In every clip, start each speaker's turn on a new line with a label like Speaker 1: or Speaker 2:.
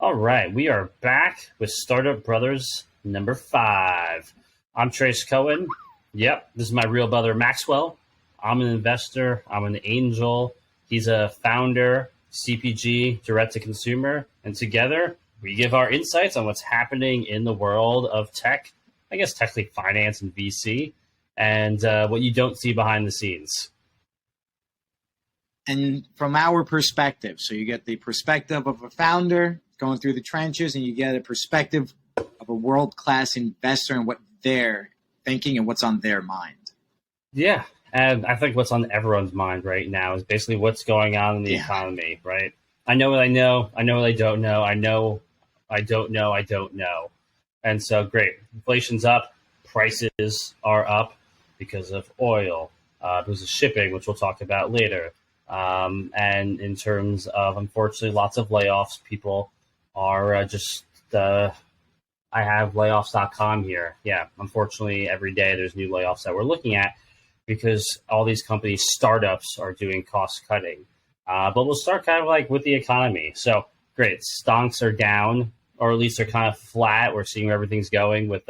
Speaker 1: All right, we are back with Startup Brothers number 5. I'm Trace Cohen. Yep, this is my real brother Maxwell. I'm an investor. I'm an angel. He's a founder, CPG, direct to consumer, and together we give our insights on what's happening in the world of tech. I guess technically finance and VC, and what you don't see behind the scenes.
Speaker 2: And from our perspective, so you get the perspective of a founder going through the trenches, and you get a perspective of a world-class investor and what they're thinking and what's on their mind.
Speaker 1: Yeah, and I think what's on everyone's mind right now is basically what's going on in the economy, right? I know what I know. I know what I don't know. I know I don't know. I don't know. And so, great. Inflation's up. Prices are up because of oil, because of shipping, which we'll talk about later. And in terms of, unfortunately, lots of layoffs, people are I have layoffs.com here. Yeah, unfortunately, every day there's new layoffs that we're looking at because all these companies, startups, are doing cost cutting. But we'll start kind of like with the economy. So, great. Stonks are down, or at least they're kind of flat. We're seeing where everything's going with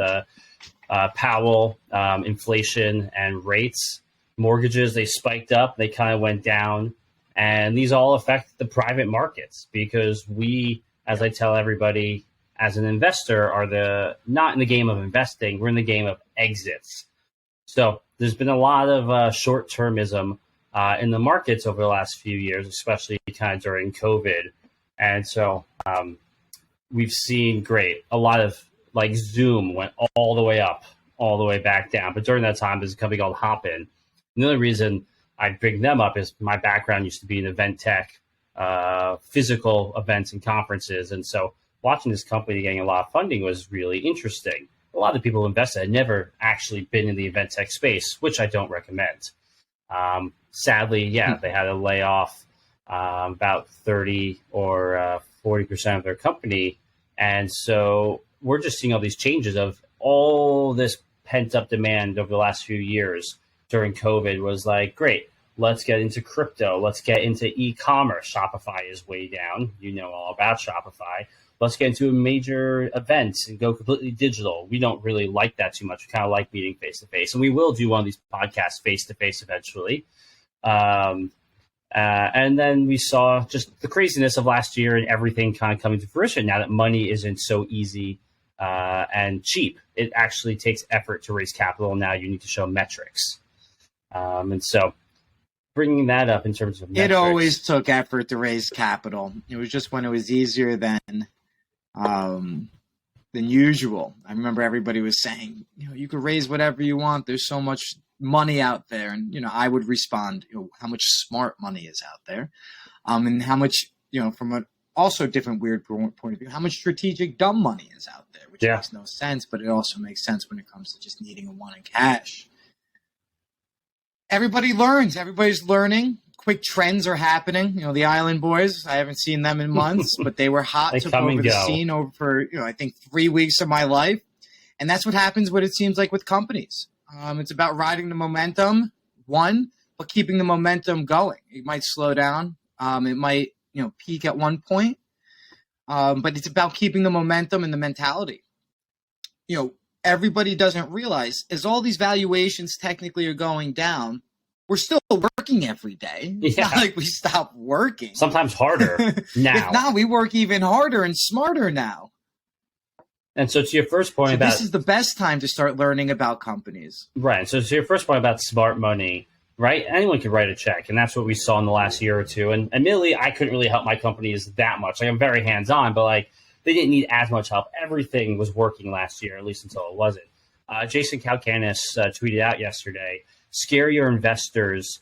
Speaker 1: Powell, inflation, and rates. Mortgages, they spiked up, they kind of went down. And these all affect the private markets because we, as I tell everybody, as an investor, are not in the game of investing, we're in the game of exits. So there's been a lot of short-termism in the markets over the last few years, especially kind of during COVID. And so we've seen a lot of like Zoom went all the way up, all the way back down. But during that time, there's a company called Hopin. The only reason I bring them up is my background used to be in event tech, physical events and conferences. And so watching this company getting a lot of funding was really interesting. A lot of the people who invested had never actually been in the event tech space, which I don't recommend. Sadly, they had to lay off about 30 or 40% of their company. And so we're just seeing all these changes of all this pent up demand over the last few years during COVID was like, great, let's get into crypto. Let's get into e-commerce. Shopify is way down. You know all about Shopify. Let's get into a major event and go completely digital. We don't really like that too much. We kind of like meeting face-to-face. And we will do one of these podcasts face-to-face eventually. And then we saw just the craziness of last year and everything kind of coming to fruition now that money isn't so easy and cheap. It actually takes effort to raise capital. Now you need to show metrics. And so bringing that up in terms of metrics.
Speaker 2: It always took effort to raise capital. It was just when it was easier than usual. I remember everybody was saying, you could raise whatever you want. There's so much money out there. And, I would respond, how much smart money is out there. And how much, from an also different weird point of view, how much strategic dumb money is out there, which makes no sense, but it also makes sense when it comes to just needing a one in cash. Everybody learns. Everybody's learning. Quick trends are happening. The Island Boys, I haven't seen them in months, but they were hot. Took over the scene over for, I think 3 weeks of my life. And that's what happens, what it seems like with companies. It's about riding the momentum, but keeping the momentum going. It might slow down. It might, peak at one point. But it's about keeping the momentum and the mentality. Everybody doesn't realize as all these valuations technically are going down, we're still working every day. It's not like we stop working.
Speaker 1: Sometimes harder now.
Speaker 2: If not, we work even harder and smarter now.
Speaker 1: And so to your first point
Speaker 2: this is the best time to start learning about companies.
Speaker 1: Right. So to your first point about smart money, right? Anyone can write a check. And that's what we saw in the last year or two. And admittedly, I couldn't really help my companies that much. I'm very hands-on, but they didn't need as much help. Everything was working last year, at least until it wasn't. Jason Calacanis tweeted out yesterday, scare your investors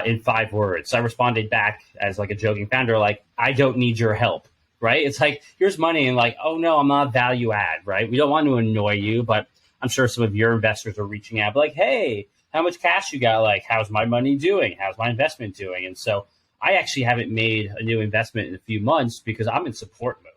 Speaker 1: in 5 words. So I responded back as a joking founder, I don't need your help, right? It's here's money and oh no, I'm not value add, right? We don't want to annoy you, but I'm sure some of your investors are reaching out, hey, how much cash you got? How's my money doing? How's my investment doing? And so I actually haven't made a new investment in a few months because I'm in support mode.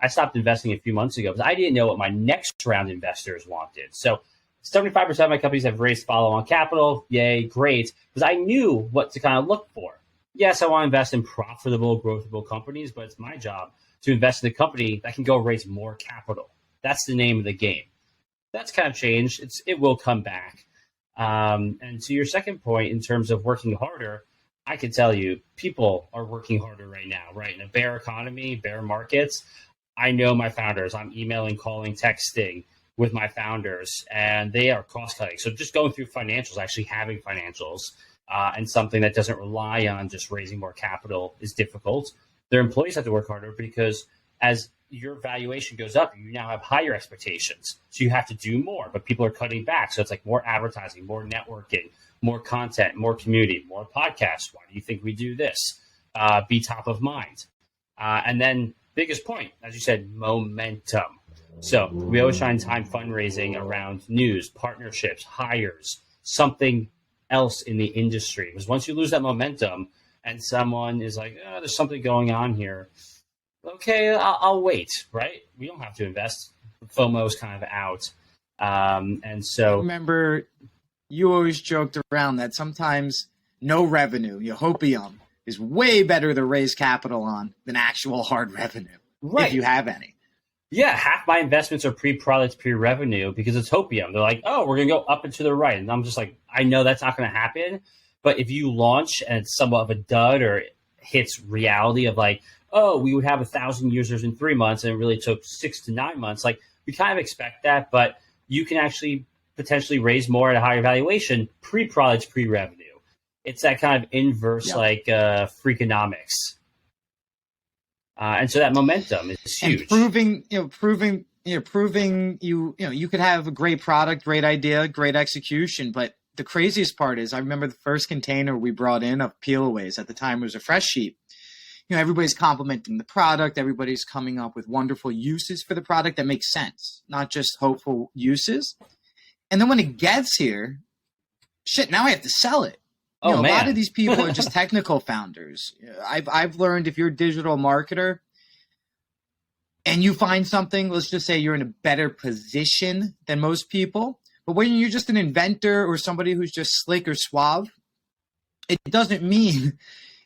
Speaker 1: I stopped investing a few months ago because I didn't know what my next round investors wanted. So 75% of my companies have raised follow-on capital. Yay, great. Because I knew what to kind of look for. Yes, I want to invest in profitable, growthable companies, but it's my job to invest in a company that can go raise more capital. That's the name of the game. That's kind of changed. It will come back. And to your second point, in terms of working harder, I can tell you, people are working harder right now, right? In a bear economy, bear markets, I know my founders. I'm emailing, calling, texting with my founders, and they are cost cutting. So just going through financials, actually having financials, and something that doesn't rely on just raising more capital is difficult. Their employees have to work harder because as your valuation goes up, you now have higher expectations. So you have to do more, but people are cutting back. So it's like more advertising, more networking, more content, more community, more podcasts. Why do you think we do this? Be top of mind. And then biggest point, as you said, momentum. So we always try and time fundraising around news, partnerships, hires, something else in the industry. Because once you lose that momentum and someone is like, oh, there's something going on here, okay, I'll wait, right? We don't have to invest. FOMO is kind of out. And so,
Speaker 2: I remember you always joked around that sometimes no revenue, hopium, is way better to raise capital on than actual hard revenue, right? If you have any.
Speaker 1: Yeah, half my investments are pre-product, pre-revenue because it's hopium. They're like, oh, we're going to go up and to the right. And I'm just like, I know that's not going to happen. But if you launch and it's somewhat of a dud or it hits reality of like, oh, we would have 1,000 users in 3 months and it really took 6 to 9 months. Like we kind of expect that, but you can actually potentially raise more at a higher valuation, pre-product, pre-revenue. It's that kind of inverse, like freakonomics. And so that momentum is huge.
Speaker 2: And proving you could have a great product, great idea, great execution. But the craziest part is I remember the first container we brought in of peel-aways at the time was a fresh sheet. Everybody's complimenting the product. Everybody's coming up with wonderful uses for the product that makes sense, not just hopeful uses. And then when it gets here, now I have to sell it. A lot of these people are just technical founders. I've learned if you're a digital marketer and you find something, let's just say you're in a better position than most people. But when you're just an inventor or somebody who's just slick or suave, it doesn't mean,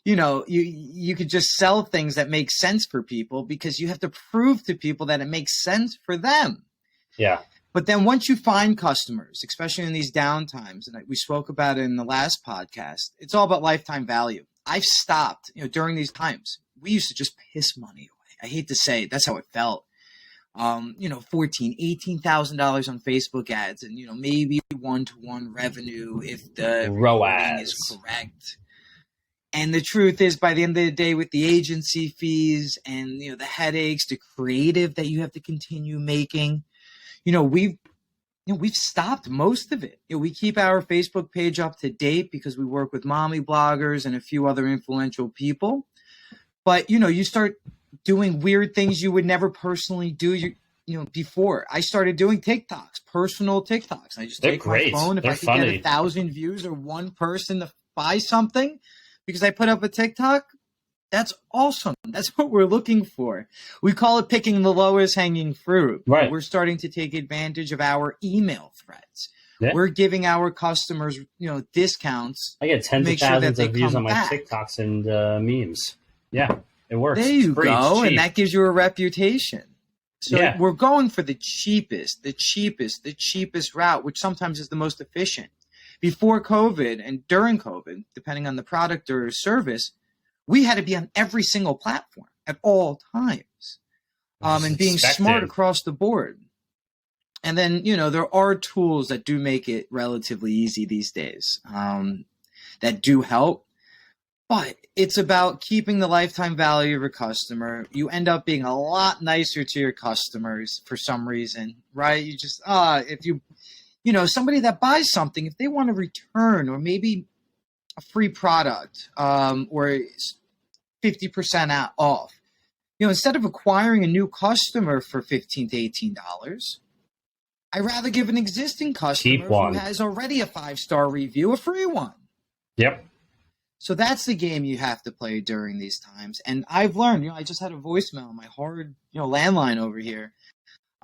Speaker 2: you could just sell things that make sense for people because you have to prove to people that it makes sense for them.
Speaker 1: Yeah.
Speaker 2: But then once you find customers, especially in these downtimes, and we spoke about it in the last podcast, it's all about lifetime value. I've stopped, during these times. We used to just piss money away. I hate to say it, that's how it felt. $18,000 on Facebook ads, and maybe 1-to-1 revenue if the reporting is correct. And the truth is, by the end of the day, with the agency fees and the headaches, the creative that you have to continue making. We've stopped most of it. We keep our Facebook page up to date because we work with mommy bloggers and a few other influential people. But, you start doing weird things you would never personally do, before. I started doing TikToks, personal TikToks. I just take my phone. If I could get 1,000 views or one person to buy something because I put up a TikTok, that's awesome. That's what we're looking for. We call it picking the lowest hanging fruit.
Speaker 1: Right.
Speaker 2: We're starting to take advantage of our email threads.
Speaker 1: Yeah.
Speaker 2: We're giving our customers, discounts.
Speaker 1: I get tens of thousands of views on my TikToks and memes. Yeah, it works.
Speaker 2: There you go. And that gives you a reputation. So we're going for the cheapest route, which sometimes is the most efficient. Before COVID and during COVID, depending on the product or service, we had to be on every single platform at all times, and being smart across the board. And then, there are tools that do make it relatively easy these days, that do help. But it's about keeping the lifetime value of your customer. You end up being a lot nicer to your customers for some reason, right? You just, if somebody that buys something, if they want to return or maybe a free product, or 50% off, instead of acquiring a new customer for $15 to $18, I'd rather give an existing customer who has already a 5-star review a free one.
Speaker 1: Yep.
Speaker 2: So that's the game you have to play during these times. And I've learned, I just had a voicemail on my hard, landline over here.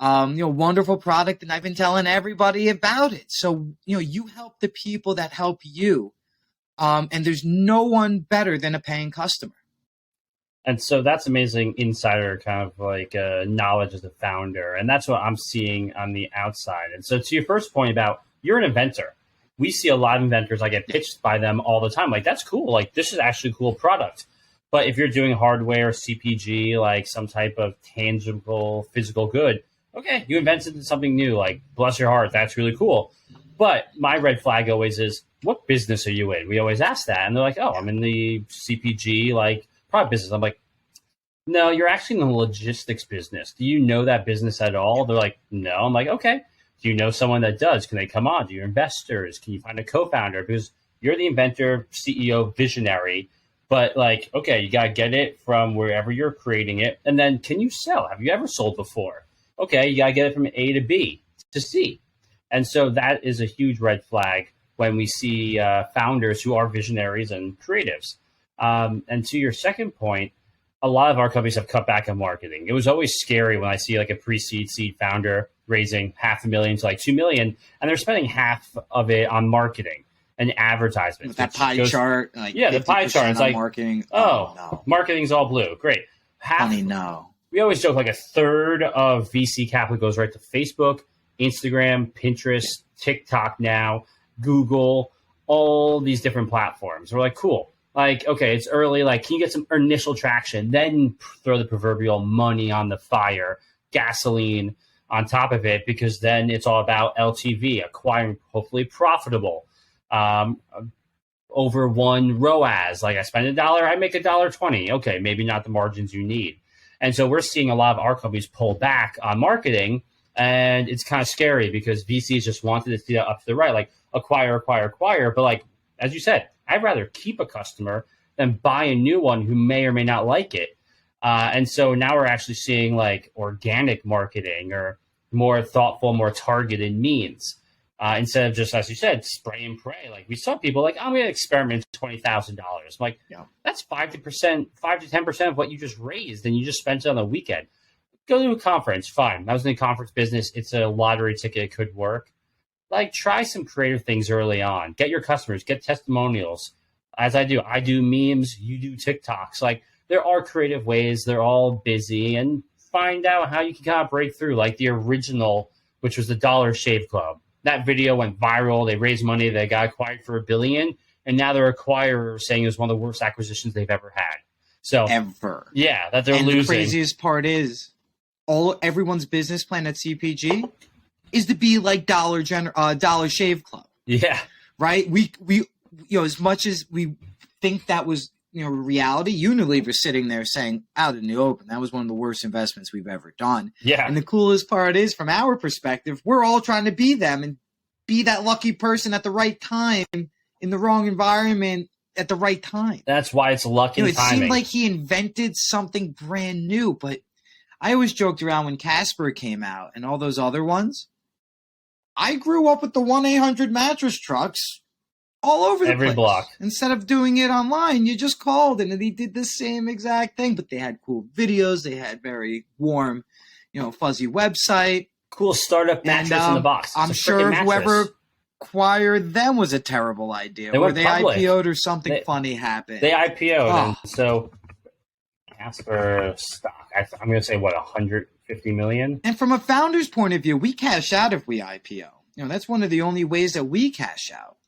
Speaker 2: Wonderful product, and I've been telling everybody about it. So, you help the people that help you. And there's no one better than a paying customer.
Speaker 1: And so that's amazing insider kind of like knowledge as a founder. And that's what I'm seeing on the outside. And so to your first point about you're an inventor, we see a lot of inventors. I get pitched by them all the time. Like, that's cool. Like, this is actually a cool product. But if you're doing hardware, CPG, like some type of tangible physical good, okay, you invented something new. Like, bless your heart, that's really cool. But my red flag always is, what business are you in? We always ask that. And they're like, oh, I'm in the CPG, like, product business. I'm like, no, you're actually in the logistics business. Do you know that business at all? They're like, no. I'm like, okay. Do you know someone that does? Can they come on? Do you investors? Can you find a co-founder? Because you're the inventor, CEO, visionary. But like, okay, you got to get it from wherever you're creating it. And then can you sell? Have you ever sold before? Okay, you got to get it from A to B to C. And so that is a huge red flag when we see founders who are visionaries and creatives. And to your second point, a lot of our companies have cut back on marketing. It was always scary when I see like a pre-seed seed founder raising $500,000 to like $2 million, and they're spending half of it on marketing and advertisements.
Speaker 2: That pie chart, like
Speaker 1: the pie chart. It's like
Speaker 2: marketing.
Speaker 1: No, marketing's all blue. Great.
Speaker 2: Honey, no.
Speaker 1: We always joke like a third of VC capital goes right to Facebook, Instagram, Pinterest, TikTok now, Google, all these different platforms. We're like, cool. Like, okay, it's early. Like, can you get some initial traction? Then throw the proverbial money on the fire, gasoline on top of it, because then it's all about LTV, acquiring hopefully profitable, over one ROAS. Like, I spend $1, I make $1.20. Okay, maybe not the margins you need. And so we're seeing a lot of our companies pull back on marketing, and it's kind of scary because VCs just wanted to see that up to the right, like acquire. But like, as you said, I'd rather keep a customer than buy a new one who may or may not like it. And so now we're actually seeing like organic marketing or more thoughtful, more targeted means instead of just, as you said, spray and pray. Like, we saw people like, I'm going to experiment $20,000. I'm like, that's 5 to 10% of what you just raised, and you just spent it on the weekend. Go to a conference, fine. I was in the conference business. It's a lottery ticket. It could work. Like, try some creative things early on. Get your customers, get testimonials. As I do memes, you do TikToks. Like, there are creative ways. They're all busy, and find out how you can kind of break through. Like the original, which was the Dollar Shave Club. That video went viral. They raised money. They got acquired for $1 billion, and now their acquirer saying it was one of the worst acquisitions they've ever had. So yeah, that they're losing.
Speaker 2: The craziest part is everyone's business plan at CPG is to be like Dollar Shave Club.
Speaker 1: Yeah.
Speaker 2: Right? We as much as we think that was reality, Unilever's sitting there saying out in the open, that was one of the worst investments we've ever done.
Speaker 1: Yeah.
Speaker 2: And the coolest part is, from our perspective, we're all trying to be them and be that lucky person at the right time in the wrong environment at the right time.
Speaker 1: That's why it's luck and timing.
Speaker 2: It seemed like he invented something brand new, but I always joked around when Casper came out and all those other ones. I grew up with the 1-800 mattress trucks all over the
Speaker 1: every
Speaker 2: place.
Speaker 1: Block.
Speaker 2: Instead of doing it online, you just called and they did the same exact thing, but they had cool videos. They had very warm, fuzzy website.
Speaker 1: Cool startup mattress in the box.
Speaker 2: I'm sure whoever acquired them was a terrible idea. Or they IPO'd or something funny happened.
Speaker 1: They IPO'd. And so Casper stock, I'm going to say, what, 150 million?
Speaker 2: And from a founder's point of view, we cash out if we IPO. That's one of the only ways that we cash out.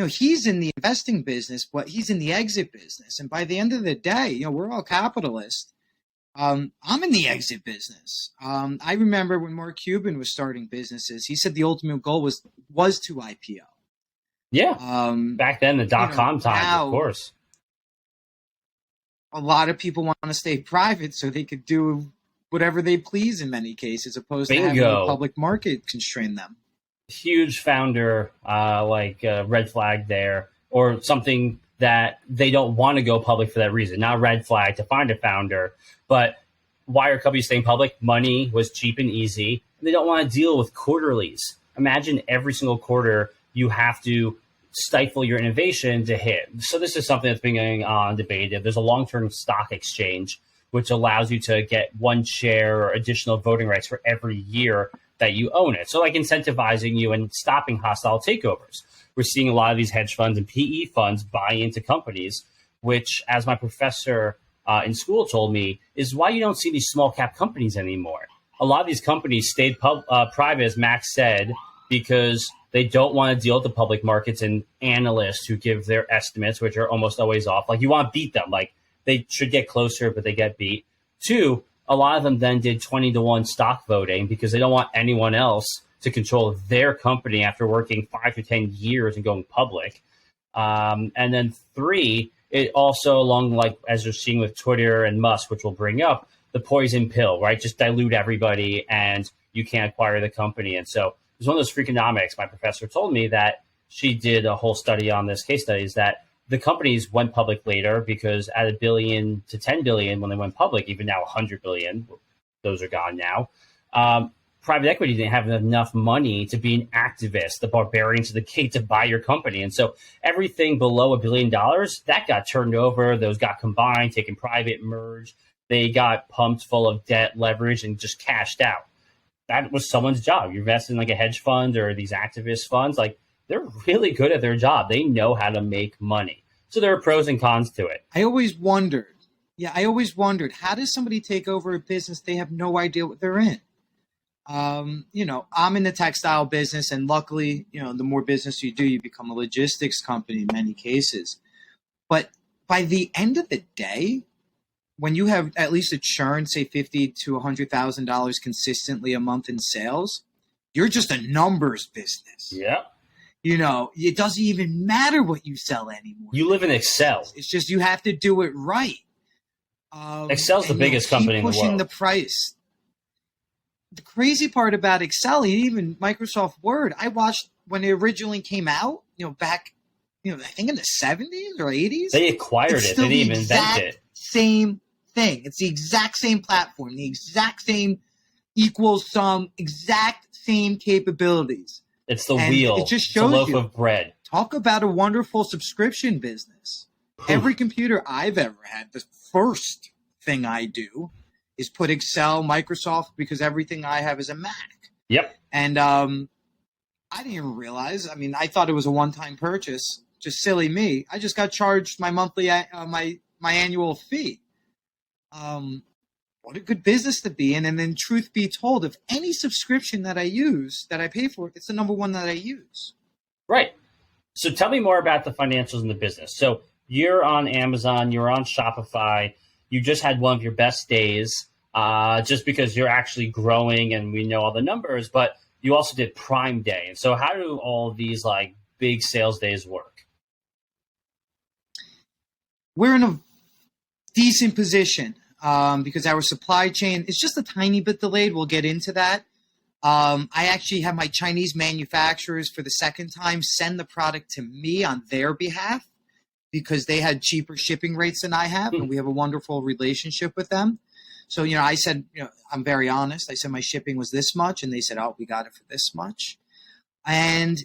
Speaker 2: He's in the investing business, but he's in the exit business. And by the end of the day, we're all capitalists. I'm in the exit business. I remember when Mark Cuban was starting businesses, he said the ultimate goal was to IPO.
Speaker 1: Yeah. Back then, the .com time,
Speaker 2: now,
Speaker 1: of course.
Speaker 2: A lot of people want to stay private so they could do whatever they please in many cases, opposed to having the public market constrain them.
Speaker 1: Huge founder red flag there, or something that they don't want to go public for that reason. Not red flag to find a founder, but why are companies staying public? Money was cheap and easy. And they don't want to deal with quarterlies. Imagine every single quarter you have to stifle your innovation to hit. So this is something that's been going on debated. There's a long-term stock exchange which allows you to get one share or additional voting rights for every year that you own it. So like incentivizing you and stopping hostile takeovers. We're seeing a lot of these hedge funds and PE funds buy into companies, which, as my professor in school told me is why you don't see these small cap companies anymore. A lot of these companies stayed private, as Max said, because they don't want to deal with the public markets and analysts who give their estimates, which are almost always off. Like, you want to beat them. Like, they should get closer, but they get beat. Two, a lot of them then did 20-1 stock voting because they don't want anyone else to control their company after working 5 to 10 years and going public. And then three, it also, along like as you're seeing with Twitter and Musk, which we'll bring up, the poison pill, right? Just dilute everybody and you can't acquire the company. And so it was one of those Freakonomics. My professor told me that she did a whole study on this case studies that the companies went public later because at $1 billion to 10 billion when they went public, even now 100 billion, those are gone now. Private equity didn't have enough money to be an activist, the barbarians of the gate to buy your company. And so everything below $1 billion, that got turned over. Those got combined, taken private, merged. They got pumped full of debt, leverage, and just cashed out. That was someone's job. You invest in like a hedge fund or these activist funds, like they're really good at their job. They know how to make money. So there are pros and cons to it.
Speaker 2: I always wondered, how does somebody take over a business they have no idea what they're in? I'm in the textile business, and luckily, the more business you do, you become a logistics company in many cases. But by the end of the day, when you have at least a churn, say $50,000 to $100,000 consistently a month in sales, you're just a numbers business.
Speaker 1: Yeah.
Speaker 2: It doesn't even matter what you sell anymore.
Speaker 1: You live in Excel.
Speaker 2: It's just you have to do it right.
Speaker 1: Excel's the biggest company in the world.
Speaker 2: Pushing the price. The crazy part about Excel, even Microsoft Word, I watched when it originally came out, back, I think in the 70s or 80s.
Speaker 1: They acquired it. They didn't even invent it.
Speaker 2: Same thing. It's the exact same platform, the exact same equals sum, exact same capabilities.
Speaker 1: It's the wheel.
Speaker 2: It just shows
Speaker 1: it's a loaf of bread.
Speaker 2: Talk about a wonderful subscription business. Every computer I've ever had, the first thing I do is put Excel, Microsoft, because everything I have is a Mac.
Speaker 1: Yep.
Speaker 2: And I didn't even realize. I mean, I thought it was a one-time purchase. Just silly me. I just got charged my monthly, my annual fee. What a good business to be in. And then truth be told, if any subscription that I use, that I pay for, it's the number one that I use.
Speaker 1: Right. So tell me more about the financials in the business. So you're on Amazon, you're on Shopify. You just had one of your best days just because you're actually growing and we know all the numbers, but you also did Prime Day. And so how do all these like big sales days work?
Speaker 2: We're in a decent position because our supply chain is just a tiny bit delayed. We'll get into that. I actually have my Chinese manufacturers for the second time send the product to me on their behalf because they had cheaper shipping rates than I have, and we have a wonderful relationship with them. So, I said, I'm very honest. I said my shipping was this much, and they said, oh, we got it for this much. And,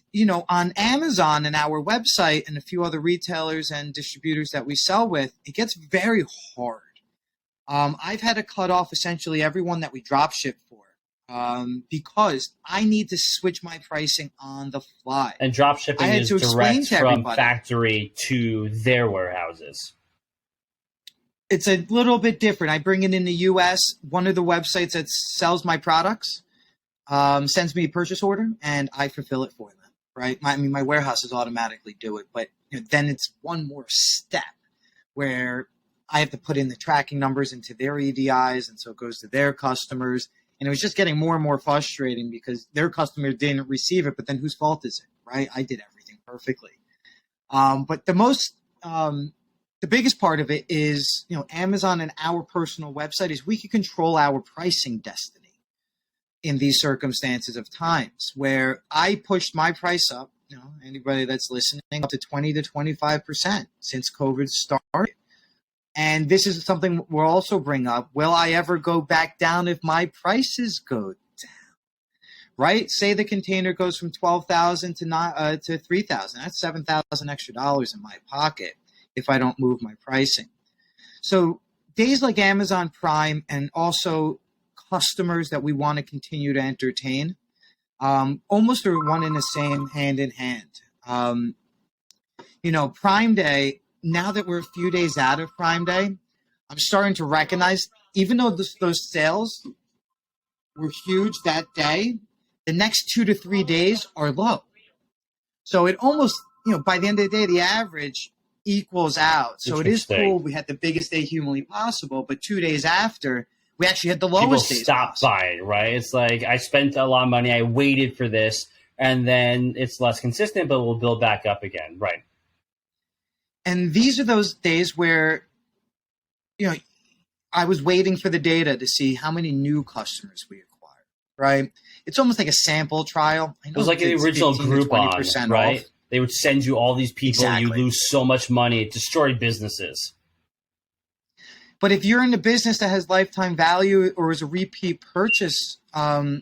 Speaker 2: on Amazon and our website and a few other retailers and distributors that we sell with, it gets very hard. I've had to cut off essentially everyone that we drop ship for because I need to switch my pricing on the fly.
Speaker 1: And drop shipping is direct from factory to their warehouses.
Speaker 2: It's a little bit different. I bring it in the U.S. One of the websites that sells my products sends me a purchase order, and I fulfill it for them. Right? My warehouses automatically do it, but then it's one more step where I have to put in the tracking numbers into their EDIs, and so it goes to their customers. And it was just getting more and more frustrating because their customer didn't receive it, but then whose fault is it, right? I did everything perfectly. But the biggest part of it is, Amazon and our personal website is we can control our pricing destiny in these circumstances of times where I pushed my price up, anybody that's listening, up to 20 to 25% since COVID started. And this is something we'll also bring up. Will I ever go back down if my prices go down? Right? Say the container goes from $12,000 to $3,000. That's $7,000 extra dollars in my pocket if I don't move my pricing. So days like Amazon Prime and also customers that we want to continue to entertain almost are one and the same, hand in hand. Prime Day. Now that we're a few days out of Prime Day, I'm starting to recognize, even though those sales were huge that day, the next 2 to 3 days are low. So it almost, by the end of the day, the average equals out. So it is cool. We had the biggest day humanly possible, but 2 days after, we actually had the lowest days.
Speaker 1: People stop buying, right? It's like, I spent a lot of money, I waited for this, and then it's less consistent, but we'll build back up again, right?
Speaker 2: And these are those days where, I was waiting for the data to see how many new customers we acquired, right? It's almost like a sample trial.
Speaker 1: It was like the original Groupon, right? Off. They would send you all these people, you lose so much money, it destroyed businesses.
Speaker 2: But if you're in a business that has lifetime value or is a repeat purchase, those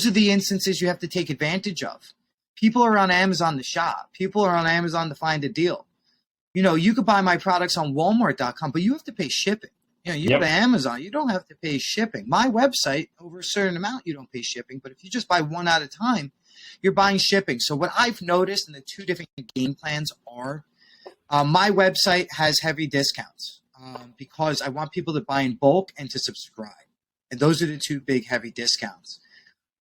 Speaker 2: are the instances you have to take advantage of. People are on Amazon to shop. People are on Amazon to find a deal. You could buy my products on Walmart.com, but you have to pay shipping. You go to Amazon, you don't have to pay shipping. My website, over a certain amount, you don't pay shipping. But if you just buy one at a time, you're buying shipping. So what I've noticed, and the two different game plans are, my website has heavy discounts because I want people to buy in bulk and to subscribe. And those are the two big heavy discounts.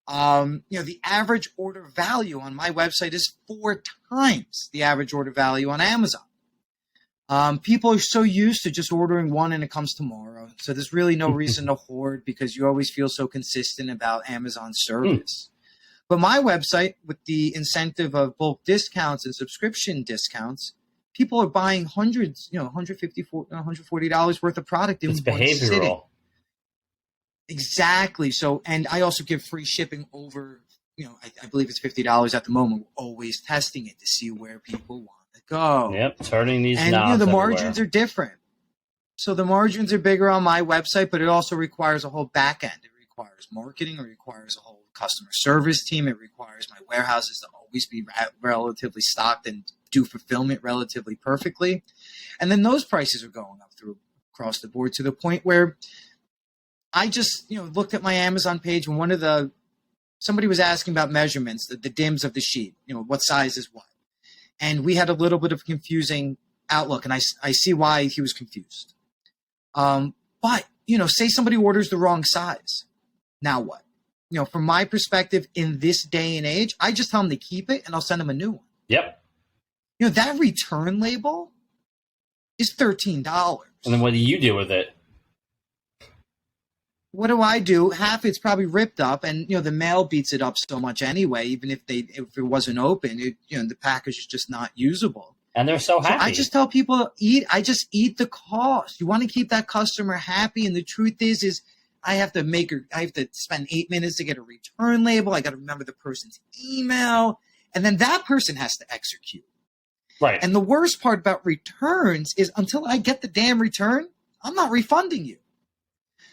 Speaker 2: The average order value on my website is 4 times the average order value on Amazon. People are so used to just ordering one and it comes tomorrow. So there's really no reason to hoard because you always feel so consistent about Amazon's service. But my website, with the incentive of bulk discounts and subscription discounts, people are buying hundreds, $150, $140 worth of product in one sitting. Exactly. So, and I also give free shipping over, I believe it's $50 at the moment. We're always testing it to see where people want to go.
Speaker 1: Yep, turning these knobs
Speaker 2: the
Speaker 1: everywhere.
Speaker 2: Margins are different. So the margins are bigger on my website, but it also requires a whole back end. It requires marketing. It requires a whole customer service team. It requires my warehouses to always be relatively stocked and do fulfillment relatively perfectly. And then those prices are going up across the board to the point where I just, looked at my Amazon page and somebody was asking about measurements, the dims of the sheet, what size is what. And we had a little bit of confusing outlook, and I see why he was confused. But, say somebody orders the wrong size. Now what? From my perspective, in this day and age, I just tell them to keep it and I'll send them a new one.
Speaker 1: Yep.
Speaker 2: That return label is $13.
Speaker 1: And then what do you do with it?
Speaker 2: What do I do? Half it's probably ripped up, and the mail beats it up so much anyway. Even if it wasn't open, the package is just not usable.
Speaker 1: And they're so happy.
Speaker 2: So I just tell people I just eat the cost. You want to keep that customer happy, and the truth is I have to spend 8 minutes to get a return label. I got to remember the person's email, and then that person has to execute.
Speaker 1: Right.
Speaker 2: And the worst part about returns is until I get the damn return, I'm not refunding you.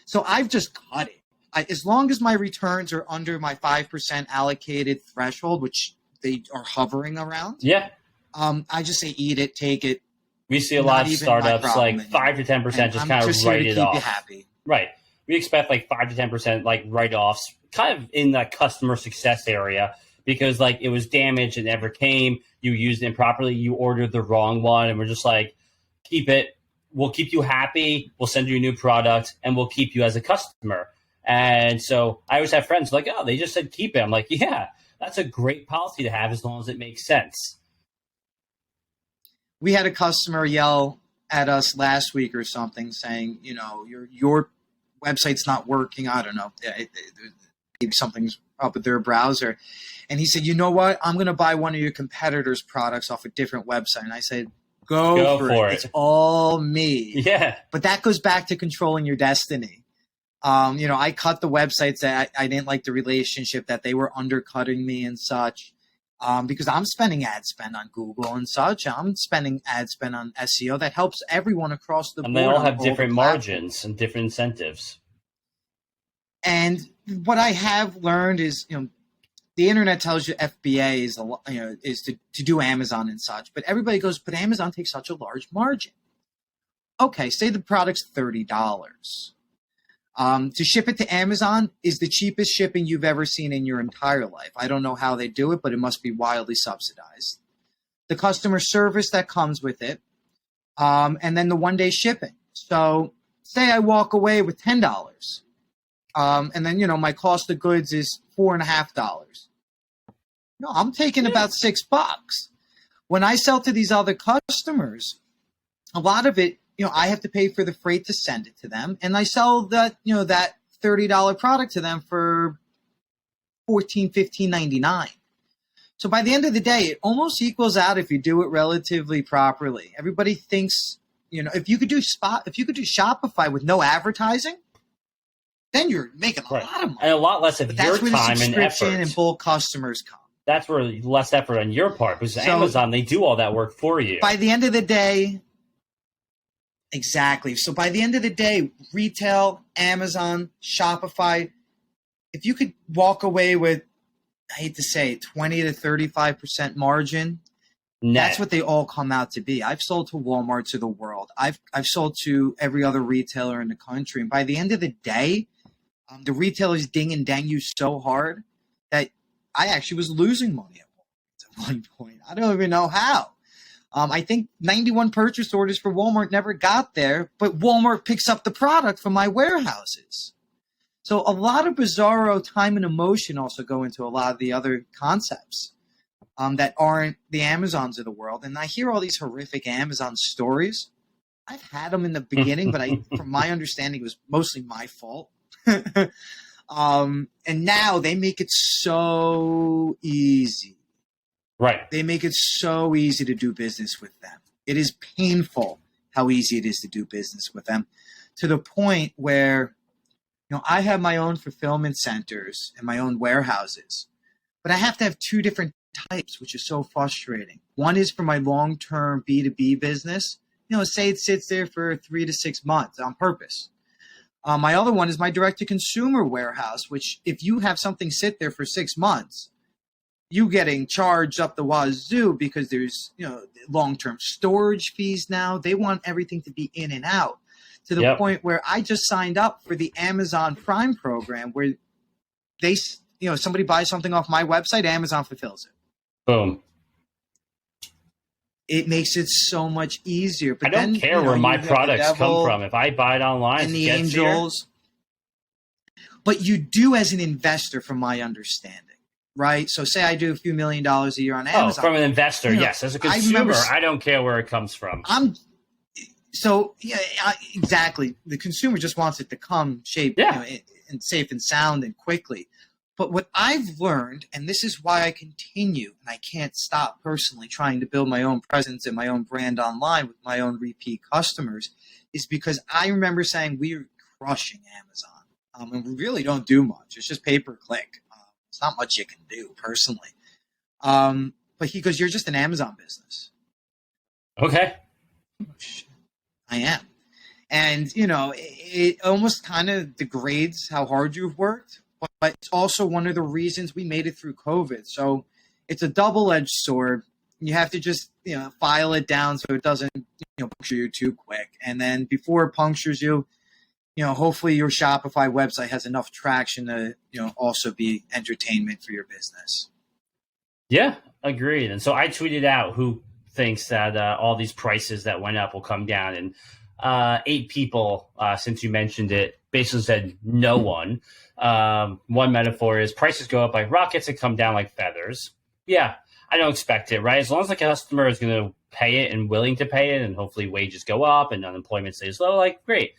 Speaker 2: So I've just cut it. As long as my returns are under my 5% allocated threshold, which they are hovering around.
Speaker 1: Yeah.
Speaker 2: I just say eat it, take it.
Speaker 1: We see a lot of startups like 5 to 10% just kind of write it off.
Speaker 2: Keep you happy.
Speaker 1: Right. We expect like 5 to 10% like write-offs, kind of in that customer success area, because like it was damaged, it never came, you used it improperly, you ordered the wrong one, and we're just like, keep it. We'll keep you happy. We'll send you a new product, and we'll keep you as a customer. And so I always have friends like, oh, they just said keep it. I'm like, yeah, that's a great policy to have as long as it makes sense.
Speaker 2: We had a customer yell at us last week or something saying, your website's not working. I don't know. Maybe something's up with their browser. And he said, you know what? I'm going to buy one of your competitors' products off a different website. And I said, Go for it. It's all me.
Speaker 1: Yeah.
Speaker 2: But that goes back to controlling your destiny. I cut the websites that I didn't like the relationship, that they were undercutting me and such, because I'm spending ad spend on Google and such. I'm spending ad spend on SEO that helps everyone across the board.
Speaker 1: And they all have different margins and different incentives.
Speaker 2: And what I have learned is, the internet tells you FBA is to do Amazon and such, but everybody goes, but Amazon takes such a large margin. Okay, say the product's $30. To ship it to Amazon is the cheapest shipping you've ever seen in your entire life. I don't know how they do it, but it must be wildly subsidized. The customer service that comes with it, and then the one-day shipping. So say I walk away with $10, and then, my cost of goods is $4.50. No, I'm taking about $6. When I sell to these other customers, a lot of it, I have to pay for the freight to send it to them, and I sell that, that $30 product to them for $14, $15.99. So by the end of the day, it almost equals out if you do it relatively properly. Everybody thinks, if you could do Shopify with no advertising, then you're making a lot of money.
Speaker 1: And a lot less of your time and effort.
Speaker 2: And bulk customers come.
Speaker 1: That's where less effort on your part, because Amazon, they do all that work for you.
Speaker 2: By the end of the day, exactly. So by the end of the day, retail, Amazon, Shopify, if you could walk away with, I hate to say it, 20 to 35% margin, that's what they all come out to be. I've sold to Walmarts of the world. I've sold to every other retailer in the country. And by the end of the day, the retailers ding and dang you so hard that I actually was losing money at one point. I don't even know how. I think 91 purchase orders for Walmart never got there, but Walmart picks up the product from my warehouses. So a lot of bizarro time and emotion also go into a lot of the other concepts that aren't the Amazons of the world. And I hear all these horrific Amazon stories. I've had them in the beginning, but from my understanding, it was mostly my fault. And now they make it so easy.
Speaker 1: Right.
Speaker 2: They make it so easy to do business with them. It is painful how easy it is to do business with them, to the point where, I have my own fulfillment centers and my own warehouses, but I have to have two different types, which is so frustrating. One is for my long-term B2B business. Say it sits there for 3 to 6 months on purpose. My other one is my direct-to-consumer warehouse, which if you have something sit there for 6 months, you getting charged up the wazoo because there's, long-term storage fees now. They want everything to be in and out, to the point where I just signed up for the Amazon Prime program, where they, somebody buys something off my website, Amazon fulfills it.
Speaker 1: Boom.
Speaker 2: It makes it so much easier. But
Speaker 1: I don't care where my products come from. If I buy it online,
Speaker 2: and the angels. But you do as an investor, from my understanding, right? So say I do a few $1 million a year on Amazon.
Speaker 1: From an investor, yes. As a consumer, I don't care where it comes from.
Speaker 2: Exactly. The consumer just wants it to come shape, and safe and sound and quickly. But what I've learned, and this is why I continue, and I can't stop personally trying to build my own presence and my own brand online with my own repeat customers, is because I remember saying we're crushing Amazon, and we really don't do much. It's just pay-per-click. It's not much you can do personally. But he goes, "You're just an Amazon business."
Speaker 1: Okay.
Speaker 2: Oh, shit. I am. And, it almost kind of degrades how hard you've worked, but it's also one of the reasons we made it through COVID. So it's a double-edged sword. You have to just, file it down so it doesn't, puncture you too quick. And then before it punctures you, hopefully your Shopify website has enough traction to, also be entertainment for your business.
Speaker 1: Yeah, agreed. And so I tweeted out who thinks that all these prices that went up will come down. And 8 people, since you mentioned it, basically said no one. One metaphor is prices go up like rockets and come down like feathers. Yeah, I don't expect it, right? As long as the customer is going to pay it and willing to pay it, and hopefully wages go up and unemployment stays low, great.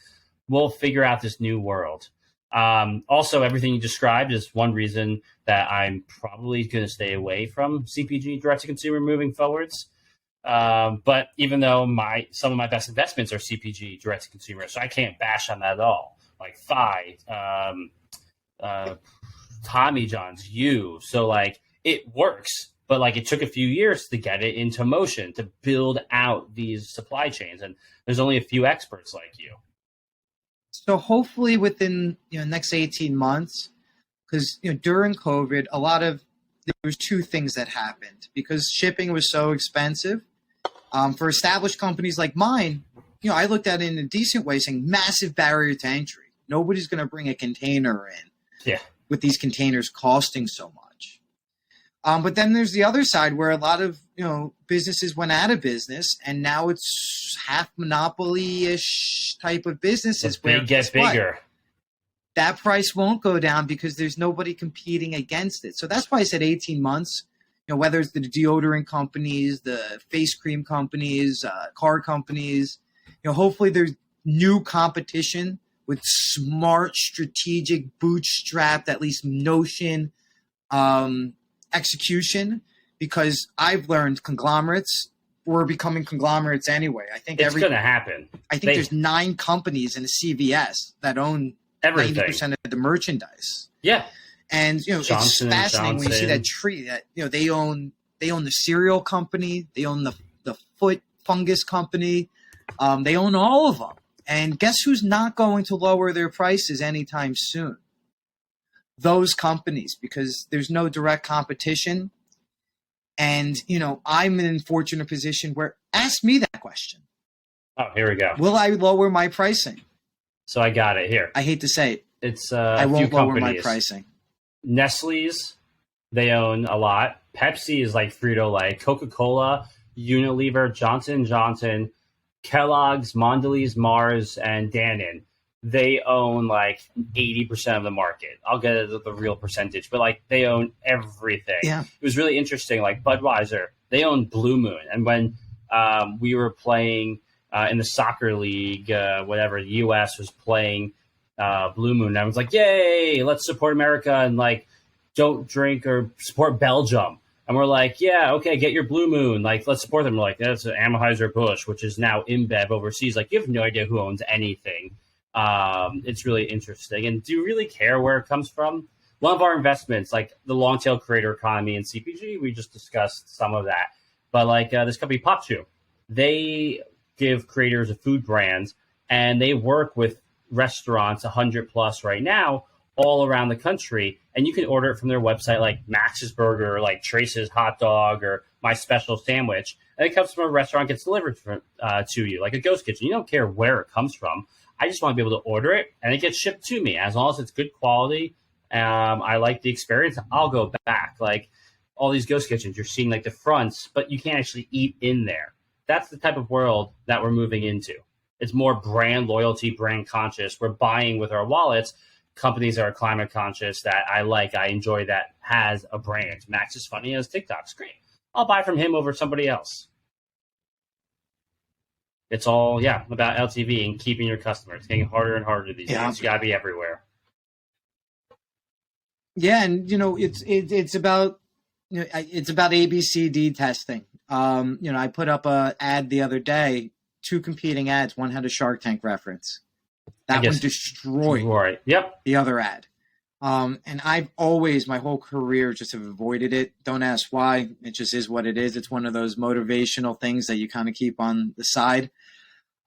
Speaker 1: We'll figure out this new world. Also, everything you described is one reason that I'm probably going to stay away from CPG direct-to-consumer moving forwards. But even though some of my best investments are CPG direct-to-consumer, so I can't bash on that at all. Like Phi, Tommy John's, So it works, but it took a few years to get it into motion, to build out these supply chains. And there's only a few experts like you.
Speaker 2: So hopefully within next 18 months, because during COVID, there was 2 things that happened because shipping was so expensive. For established companies like mine, I looked at it in a decent way, saying massive barrier to entry. Nobody's going to bring a container in.
Speaker 1: Yeah.
Speaker 2: With these containers costing so much. But then there's the other side where a lot of businesses went out of business, and now it's half monopoly-ish type of businesses where
Speaker 1: they get bigger.
Speaker 2: That price won't go down because there's nobody competing against it. So that's why I said 18 months. Whether it's the deodorant companies, the face cream companies, car companies, hopefully there's new competition with smart, strategic, bootstrapped, at least notion, execution. Because I've learned conglomerates were becoming conglomerates anyway. I think
Speaker 1: it's going to happen.
Speaker 2: I think there's 9 companies in the CVS that own
Speaker 1: everything.
Speaker 2: 90% of the merchandise.
Speaker 1: Yeah.
Speaker 2: And
Speaker 1: Johnson
Speaker 2: it's fascinating when you see that tree that they own the cereal company, they own the foot fungus company, they own all of them. And guess who's not going to lower their prices anytime soon? Those companies, because there's no direct competition. And I'm in a fortunate position where ask me that question.
Speaker 1: Oh, here we go.
Speaker 2: Will I lower my pricing?
Speaker 1: So I got it here.
Speaker 2: I hate to say it.
Speaker 1: It's
Speaker 2: I won't lower my pricing.
Speaker 1: Nestle's, they own a lot. Pepsi is like Frito-Lay. Coca-Cola, Unilever, Johnson & Johnson, Kellogg's, Mondelez, Mars, and Dannon. They own like 80% of the market. I'll get the real percentage, but like they own everything.
Speaker 2: Yeah.
Speaker 1: It was really interesting. Like Budweiser, they own Blue Moon. And when we were playing in the soccer league, whatever, the U.S. was playing Blue Moon, I was like, yay, let's support America and like don't drink or support Belgium. And we're like, yeah, okay, get your Blue Moon. Like, let's support them. We're like, that's Anheuser-Busch, which is now InBev overseas. Like, you have no idea who owns anything. It's really interesting. And do you really care where it comes from? One of our investments, like the long tail creator economy and CPG, we just discussed some of that. But like this company, Pop Chew, they give creators of food brands, and they work with restaurants, 100 plus right now, all around the country. And you can order it from their website, like Max's Burger, or like Trace's Hot Dog, or My Special Sandwich. And it comes from a restaurant, gets delivered to you, like a ghost kitchen. You don't care where it comes from. I just want to be able to order it, and it gets shipped to me. As long as it's good quality, I like the experience, I'll go back. Like all these ghost kitchens, you're seeing like the fronts, but you can't actually eat in there. That's the type of world that we're moving into. It's more brand loyalty, brand conscious. We're buying with our wallets companies that are climate conscious that I like. I enjoy that has a brand. Max is funny, has TikTok's great. I'll buy from him over somebody else. It's all, about LTV and keeping your customers. It's getting harder and harder these days. You got to be everywhere.
Speaker 2: Yeah, and it's about ABCD testing. I put up a ad the other day, 2 competing ads. One had a Shark Tank reference. That one destroyed the other ad. And I've always, my whole career, just have avoided it. Don't ask why. It just is what it is. It's one of those motivational things that you kind of keep on the side.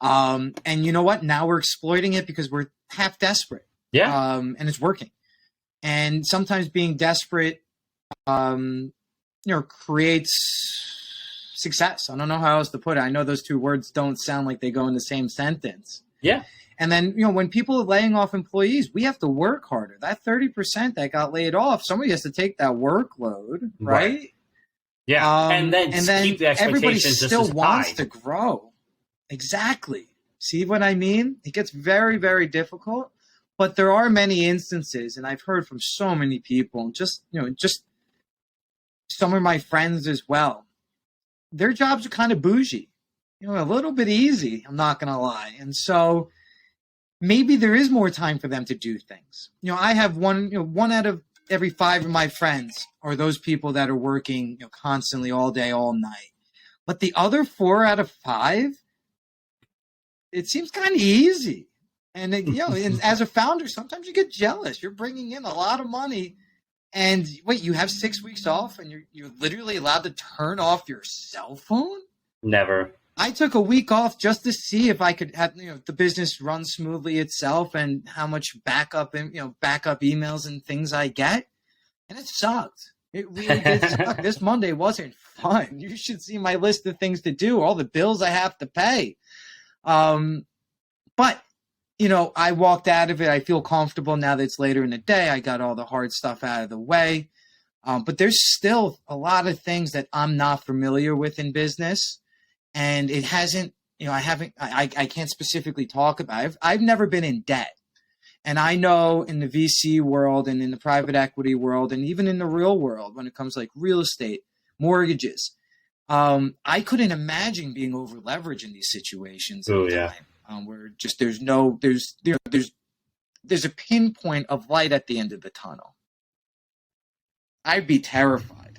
Speaker 2: And you know what? Now we're exploiting it because we're half desperate.
Speaker 1: Yeah.
Speaker 2: And it's working. And sometimes being desperate, creates success. I don't know how else to put it. I know those 2 words don't sound like they go in the same sentence.
Speaker 1: Yeah.
Speaker 2: And then, when people are laying off employees, we have to work harder. That 30% that got laid off, somebody has to take that workload, right?
Speaker 1: Yeah. And then keep the expectations
Speaker 2: everybody
Speaker 1: just
Speaker 2: still
Speaker 1: as
Speaker 2: wants
Speaker 1: high.
Speaker 2: to grow. Exactly. See what I mean? It gets very, very difficult. But there are many instances, and I've heard from so many people, just some of my friends as well. Their jobs are kind of bougie, a little bit easy, I'm not going to lie. And so maybe there is more time for them to do things. I have one out of every 5 of my friends are those people that are working constantly all day, all night. But the other 4 out of 5, it seems kind of easy. And, and as a founder, sometimes you get jealous. You're bringing in a lot of money. And wait, you have 6 weeks off and you're literally allowed to turn off your cell phone?
Speaker 1: Never.
Speaker 2: I took a week off just to see if I could have the business run smoothly itself and how much backup emails and things I get. And it sucked. It really did suck. This Monday wasn't fun. You should see my list of things to do, all the bills I have to pay. But I walked out of it. I feel comfortable now that it's later in the day. I got all the hard stuff out of the way. But there's still a lot of things that I'm not familiar with in business, and it hasn't, I can't specifically talk about it. I've never been in debt. And I know in the VC world and in the private equity world and even in the real world, when it comes to like real estate, mortgages, I couldn't imagine being over leveraged in these situations.
Speaker 1: Oh yeah.
Speaker 2: Where just there's a pinpoint of light at the end of the tunnel. I'd be terrified.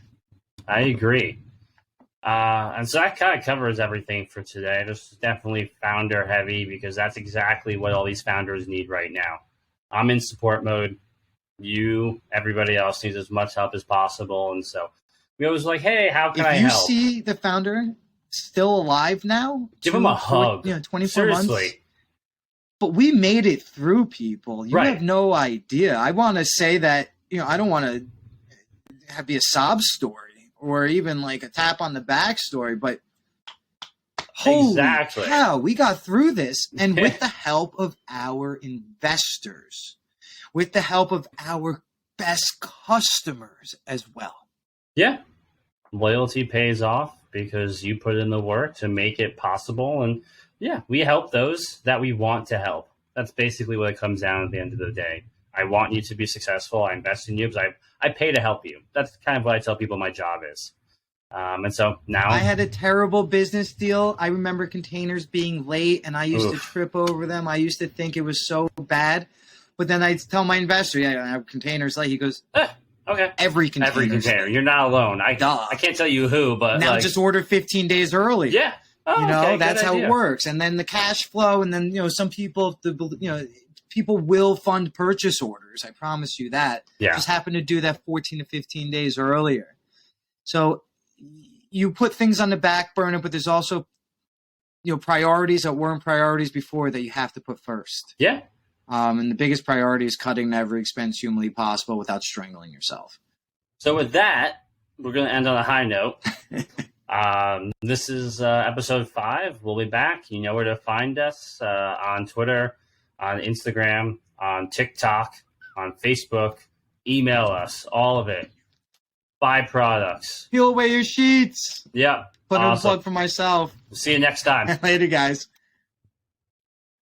Speaker 1: I agree. And so that kind of covers everything for today. This is definitely founder heavy because that's exactly what all these founders need right now. I'm in support mode. Everybody else needs as much help as possible. And so we always like, hey, how can I help?
Speaker 2: If you see the founder still alive now,
Speaker 1: give him a hug.
Speaker 2: 24
Speaker 1: Seriously.
Speaker 2: months. But we made it through, people. You have no idea. I want to say that, I don't want to be a sob story or even like a tap on the back story, but holy cow, we got through this. And with the help of our investors, with the help of our best customers as well.
Speaker 1: Yeah. Loyalty pays off because you put in the work to make it possible. And yeah, we help those that we want to help. That's basically what it comes down at the end of the day. I want you to be successful. I invest in you because I pay to help you. That's kind of what I tell people my job is. And so now
Speaker 2: I had a terrible business deal. I remember containers being late and I used to trip over them. I used to think it was so bad. But then I'd tell my investor, I have containers late. He goes,
Speaker 1: okay.
Speaker 2: Every container.
Speaker 1: You're not alone. I can't tell you who, but
Speaker 2: now just order 15 days early.
Speaker 1: Yeah.
Speaker 2: That's how it works. And then the cash flow, and then some people, people will fund purchase orders. I promise you that.
Speaker 1: Yeah.
Speaker 2: Just happen to do that 14 to 15 days earlier. So you put things on the back burner, but there's also priorities that weren't priorities before that you have to put first.
Speaker 1: Yeah.
Speaker 2: And the biggest priority is cutting every expense humanly possible without strangling yourself.
Speaker 1: So with that, we're going to end on a high note. This is episode 5. We'll be back. You know where to find us on Twitter, on Instagram, on TikTok, on Facebook. Email us, all of it. Buy products.
Speaker 2: Peel away your sheets.
Speaker 1: Yeah.
Speaker 2: Put in a plug for myself.
Speaker 1: See you next time.
Speaker 2: Later, guys.